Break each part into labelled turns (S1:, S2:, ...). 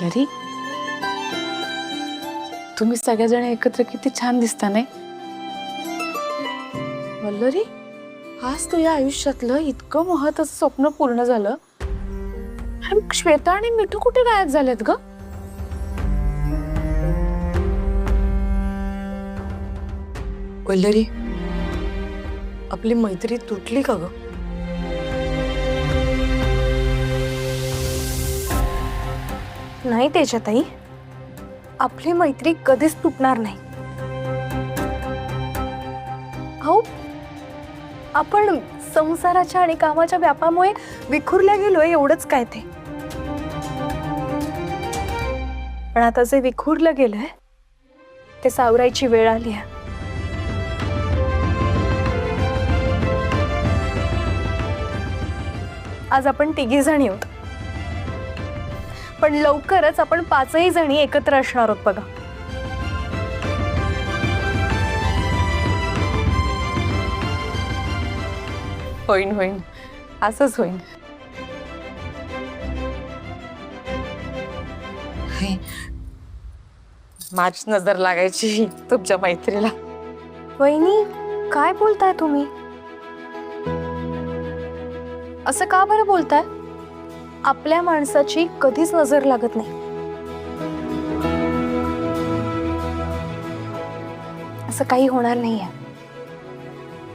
S1: वल्लरी, तुम्ही सगळेजण एकत्र किती छान दिसता नाही? वल्लरी, आज तुझ्या आयुष्यातलं इतकं महत्त्वाचं स्वप्न पूर्ण झालं. आणि श्वेता आणि मिठू कुठे गायब झालेत ग?
S2: वल्लरी, आपली मैत्री तुटली का ग?
S3: नाही तेजताई, आपली मैत्री कधीच तुटणार नाही. अहो, आपण संसाराच्या आणि कामाच्या व्यापामुळे विखुरल्या गेलोय, एवढंच काय ते. पण आता जे विखुरलं गेलंय ते सावरायची वेळ आली आहे. आज आपण 3 जणी आहोत, पण लवकरच आपण 5 जणी एकत्र असणार आहोत बघा.
S1: होईन होईन, असंच होईन. माझी नजर लागायची तुमच्या मैत्रीला.
S3: वहिनी, काय बोलताय तुम्ही? असं का बरं बोलताय? आपल्या माणसाची कधीच नजर लागत नाही. असं काही होणार नाहीये.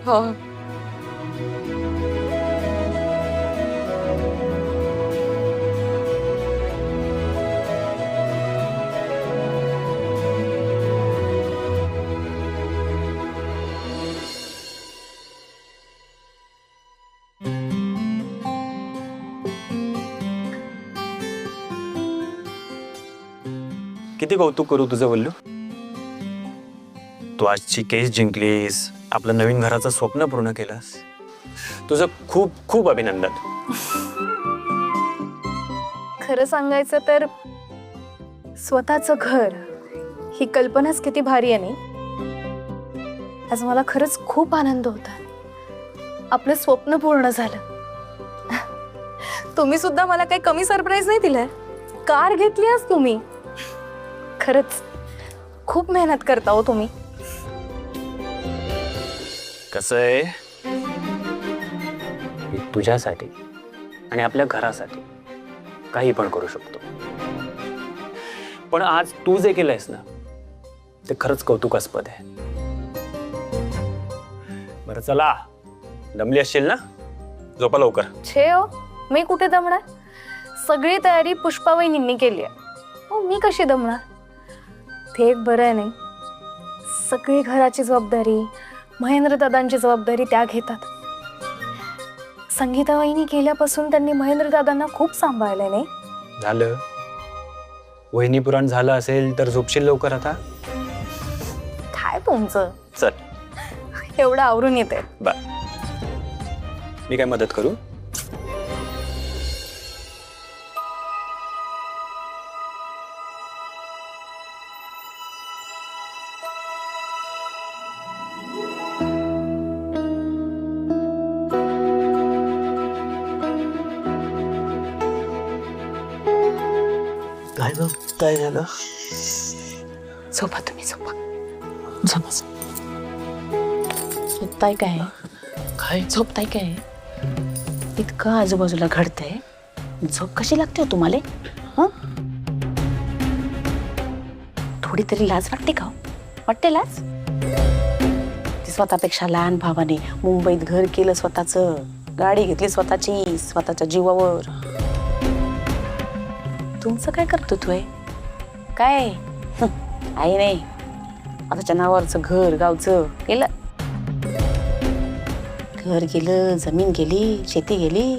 S1: हो,
S4: किती कौतुक करू तुझं वल्लू. तू आजची केस जिंकलीस, आपलं नवीन घराचं स्वप्न पूर्ण केलंस. तुझं खूप खूप अभिनंदन.
S3: खरं सांगायचं तर स्वतःचं घर ही कल्पनाच किती भारी आहे नाही. आज मला खरंच खूप आनंद होता. आपलं स्वप्न पूर्ण झालं. तुम्ही सुद्धा मला काही कमी सरप्राईज नाही दिलाय. कार घेतली आज तुम्ही. खरंच खूप मेहनत करता हो तुम्ही.
S4: कसं आहे, मी तुझ्यासाठी आणि आपल्या घरासाठी काही पण करू शकतो. पण आज तू जे केलंयस ना, ते खरंच कौतुकास्पद आहे. बरं चला, दमली असशील ना, झोपा लवकर.
S3: छे हो, मी कुठे दमणार? सगळी तयारी पुष्पा वहिनींनी केली आहे. हो, मी कशी दमणार? ते एक बरं आहे नाही. सगळी घराची जबाबदारी, महेंद्र दादांची जबाबदारी त्या घेतात. संगीता वहिनी गेल्यापासून त्यांनी महेंद्र दादांना खूप सांभाळलंय नाही.
S4: झालं, वहिनी पुराण झालं असेल तर झोपशील लवकर आता.
S3: काय तुमचं?
S4: चल,
S3: एवढं आवरून येते.
S4: बाय. मी काय मदत करू?
S2: काय ग, काय झालं?
S1: झोपा तुम्ही, झोपा झोपा. झोपताय काय?
S2: काय?
S1: झोपताय काय? इतकं आजूबाजूला घडतंय, झोप कशी लागते हो तुम्हाला? हं? थोडी तरी लाज वाटते का? वाटते लाज? ती स्वतःपेक्षा लहान भावाने मुंबईत घर केलं स्वतःचं, गाडी घेतली स्वतःची, स्वतःच्या जीवावर. तुमचं काय करतो तू? काय आई नाही, स्वतःच्या नावावरचं घर गावचं केलं. घर गेलं, जमीन गेली, शेती गेली.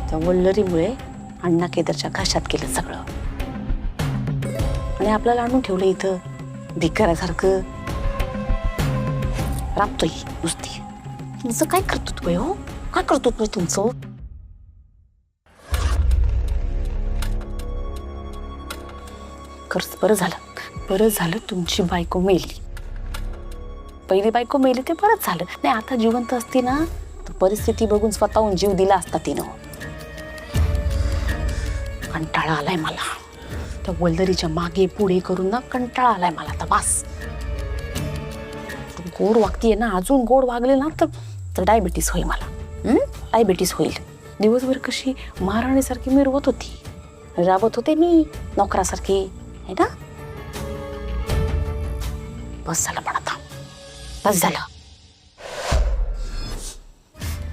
S1: त्या वल्लरीमुळे अण्णा केदारच्या घशात गेलं सगळं. आणि आपल्याला आणून ठेवलं इथं भिकाऱ्यासारखं. राबतोय नुसती. तुमचं काय करतो तू? हो, काय करतो तू तुमचं? खरंच बरं झालं तुमची बायको मेली. पहिली बायको मेली ते बरंच झालं. नाही, आता जिवंत असती ना तर परिस्थिती बघून स्वतःहून जीव दिला असता तिनं. कंटाळा आलाय मला. त्या वल्लरीच्या मागे पुढे करून ना कंटाळा आलाय मला आता बस. गोड वागतीये ना, अजून गोड वागले ना तर डायबिटीस होईल मला. डायबिटीस होईल. दिवसभर कशी महाराणीसारखी मिरवत होती, राबत होते मी नोकरासारखी, है ना. बस झालं पण आता, बस झालं.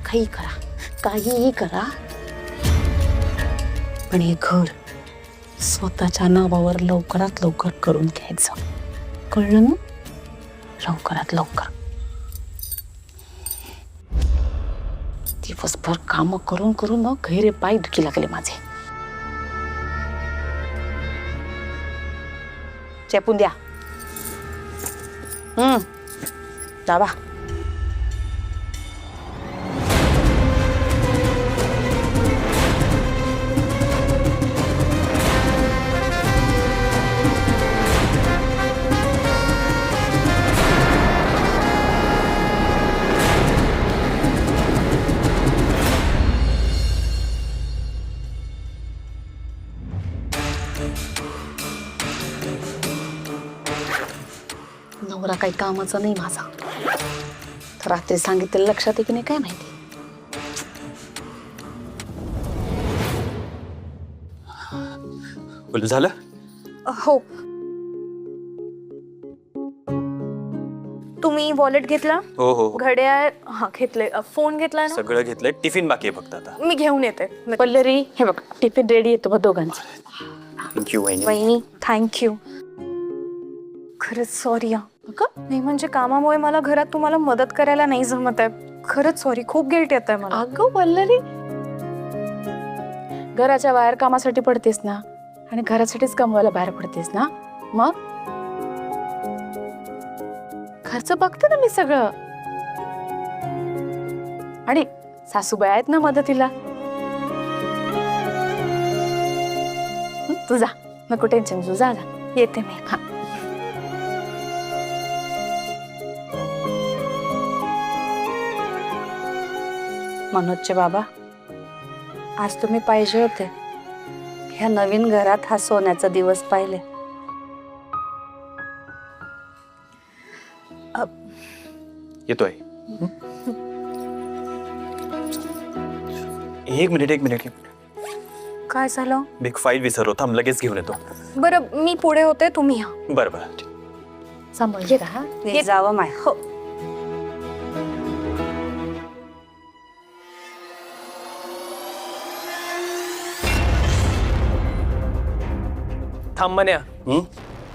S1: काहीही करा पण हे घर स्वतःच्या नावावर लवकरात लवकर करून घ्यायचं, कळलं ना. लवकरात लवकर. दिवसभर काम करून करून ना गैरे पाय दुखी लागले माझे. चेपून द्या. दाबा. नवरा काही कामाचा नाही माझा. तर रात्री सांगितलेलं लक्षात आहे की नाही काय माहिती.
S4: बोल झालं.
S3: हो. तुम्ही वॉलेट घेतला?
S4: हो हो
S3: घड्याळ हा घेतले. फोन घेतला ना?
S4: सगळं घेतलंय. टिफिन बाकी आहे फक्त आता.
S3: मी घेऊन येते.
S1: पल्लरी हे बघ टिफिन रेडी येतो बघ दोघांचा.
S4: थँक्यू वहिनी.
S3: वहिनी थँक्यू. खरंच सॉरी हा. नाही म्हणजे कामामुळे मला घरात तुम्हाला मदत करायला नाही जमत आहे. खरंच सॉरी. खूप गिल्ट येत आहे मला.
S1: अगं पल्लरी, घराच्या बाहेर कामासाठी पडतेस ना, आणि घरासाठीच कमवायला बाहेर पडतेस ना, मग खर्च बघते ना मी सगळं. आणि सासूबाई आहेत ना मदतीला. तू जा, नको टेन्शन. तू जा.
S3: येते मी.
S1: हा. मनोजचे बाबा, आज तुम्ही पाहिजे होते. ह्या नवीन घरात हा सोन्याचा दिवस पाहिले.
S4: येतोय. एक मिनिट.
S3: काय झालं?
S4: बिग फाईल विसरलो. थांब लगेच घेऊन येतो.
S3: बरं मी पुढे होते, तुम्ही या.
S4: बरं.
S1: सांभाळून राहा.
S3: जावं माय. हो.
S2: थांब म्हण्या.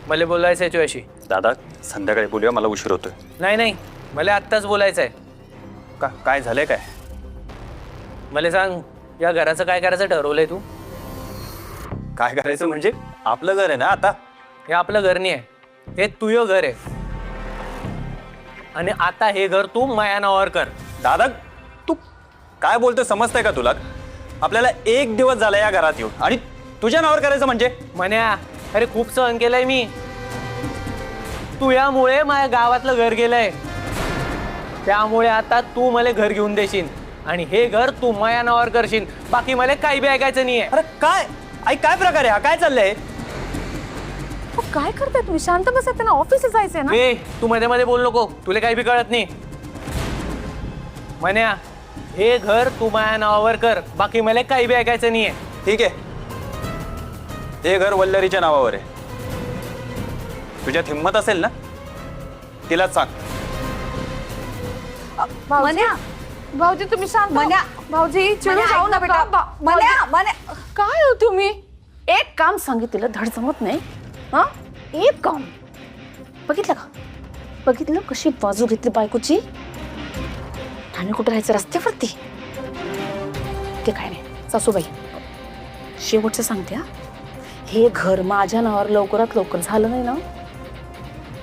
S2: मला बोलायचं आहे तुझ्याशी.
S4: दादा संध्याकाळी बोलूया, मला उशीर होतोय.
S2: नाही मला आत्ताच बोलायचं आहे.
S4: काय झालंय काय?
S2: मला सांग, या घराचं काय करायचं ठरवलंय तू?
S4: काय करायचं म्हणजे? आपलं घर आहे ना आता.
S2: हे आपलं घर नाही आहे, हे तुझं घर आहे. आणि आता हे घर तू माया नावावर कर.
S4: दादा तू काय बोलतोय समजतंय का तुला? आपल्याला 1 दिवस झाला या घरात येऊन, आणि तुझ्या नावावर करायचं म्हणजे?
S2: म्हण्या, अरे खूप सहन केलंय मी. तू यामुळे माझ्या गावातलं घर गेलंय. त्यामुळे आता तू मला घर घेऊन देशील आणि हे घर तू माया नावावर करशील. बाकी मला काही बी ऐकायचं नाहीये.
S4: अरे काय आई, काय प्रकार आहे हा? काय चाललंय?
S3: काय करताय तुम्ही? शांत बसा. त्यांना ऑफिसला जायचंय ना.
S2: ए, तू मध्ये मध्ये बोल नको. तुला काही बी कळत नाही. म्हण्या, हे घर तू माया नावावर कर. बाकी मला काही बी ऐकायचं नाहीये.
S4: ठीक आहे, हे घर वल्लरीच्या नावावर आहे. तुझ्यात हिंमत असेल ना, तिलाच सांग.
S3: भाऊजी तुम्ही शांत. भाऊजी चिडून जाऊ ना बेटा.
S1: काय हो तुम्ही? एक काम सांगितलं धड जमत नाही. हा, एक काम. बघितलं कशी बाजू घेतली बायकोची. आणि कुठे राहायचं? रस्त्यावरती. ते काय नाही सासूबाई, शेवटचं सांगते हा. हे घर माझ्या नावावर लवकरात लवकर झालं नाही ना,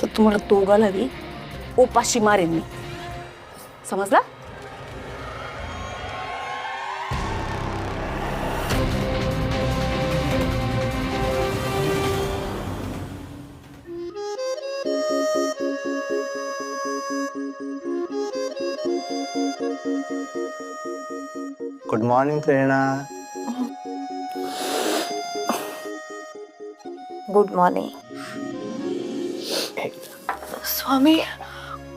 S1: तर तुम्हाला दोघाला बी उपाशी मारेन मी. समजला?
S5: Good morning Prerna.
S3: Good morning. Swami,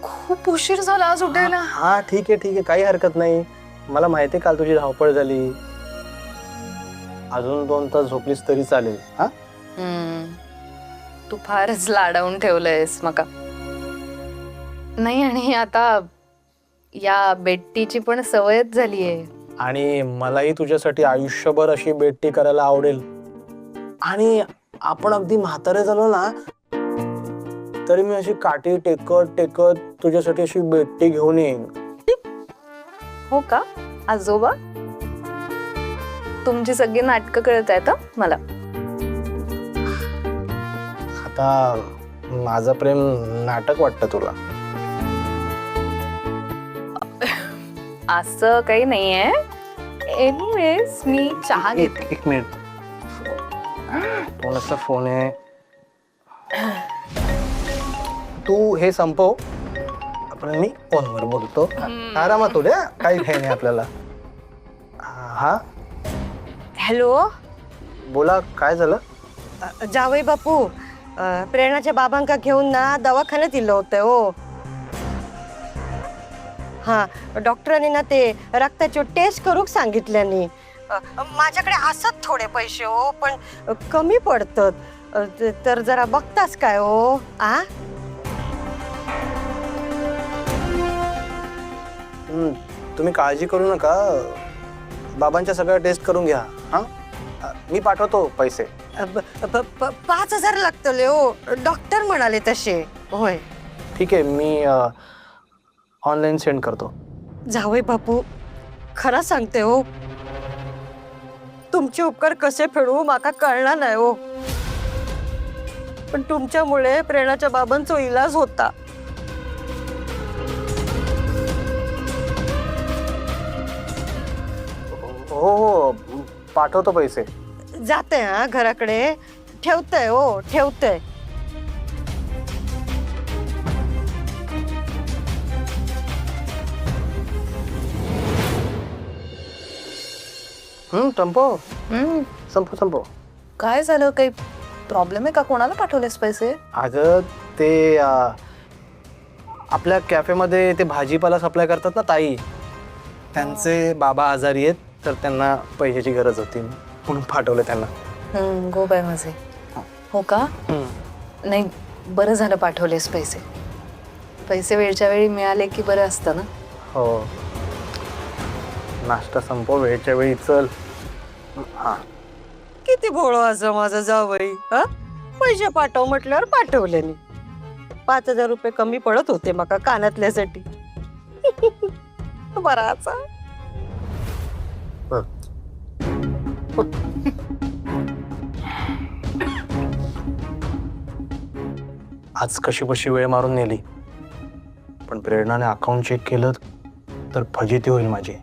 S3: खूप उशीर झाला आज उठायला.
S5: हा ठीक आहे काही हरकत नाही. मला माहिती आहे काल तुझी धावपळ झाली. अजून 2 तास झोपलीस तरी चालेल. हा
S3: तू फारच लाडावून ठेवलंयस मका. नाही, आणि आता या बेट्टीची पण सवयच झालीये.
S5: आणि मलाही तुझ्यासाठी आयुष्यभर अशी बेट्टी करायला आवडेल. आणि आपण अगदी म्हातारे झालो ना तरी मी अशी काठी टेकत टेकत तुझ्यासाठी अशी बेट्टी घेऊन येईन.
S3: हो का आजोबा? तुमची सगळी नाटकं कळत आहेत मला.
S5: आता माझं प्रेम नाटक वाटतं तुला?
S3: असं काही नाहीये. एनिवेज मी चहा घेते.
S5: एक मिनिट. कोणाचा फोन आहे? तू हे संपव, आपण मी फोनवर बोलतो. आरामात उद्या काही काही नाही आपल्याला. हा
S6: हॅलो,
S5: बोला, काय झालं?
S6: जावई बापू, प्रेरणाच्या बाबांका घेऊन ना दवाखान्यात इलं होतं हो. हा, डॉक्टरांनी ना ते रक्ताची टेस्ट करूक सांगितल्यानी. माझ्याकडे असत थोडे पैसे हो, पण कमी पडतात. तर जरा बघतास काय हो? आ
S5: तुम्ही काळजी करू नका. बाबांच्या सगळ्या टेस्ट करून घ्या. हा, मी पाठवतो पैसे.
S6: 5,000 लागतले हो, डॉक्टर म्हणाले तसे. होय,
S5: ठीक आहे, मी ऑनलाईन सेंड करतो.
S6: जावई बापू, खरं सांगते हो, तुमचे उपकार कसे फेडू माका कळणार नाही हो. पण तुमच्यामुळे प्रेरणाच्या बाबांचा इलाज होता.
S5: हो हो, पाठवतो पैसे.
S6: जाते हा घराकडे. ठेवतंय हो, ठेवतंय.
S5: संपव संपव.
S3: काय झालं? काही प्रॉब्लेम आहे का? कोणाला पाठवलेस पैसे?
S5: अगं ते आपल्या कॅफेमध्ये ते भाजीपाला सप्लाय करतात ना ताई, त्यांचे बाबा आजारी आहेत, तर त्यांना पैशाची गरज होती म्हणून पाठवलं त्यांना.
S3: गो बाय माझे. हो का? नाही, बरं झालं पाठवलेस पैसे. पैसे वेळच्या वेळी मिळाले की बरं असतं ना.
S5: हो, नाश्ता संपव वेळच्या वेळी, चल. हा,
S6: किती भोळो असं माझं जावई. हा, पैसे पाठव म्हटल्यावर पाठवले मी. 5,000 रुपये कमी पडत होते मका कानातल्यासाठी. बराचा
S5: आज कशी बशी वेळ मारून नेली, पण प्रेरणाने अकाउंट चेक केलं तर फजिती होईल माझी.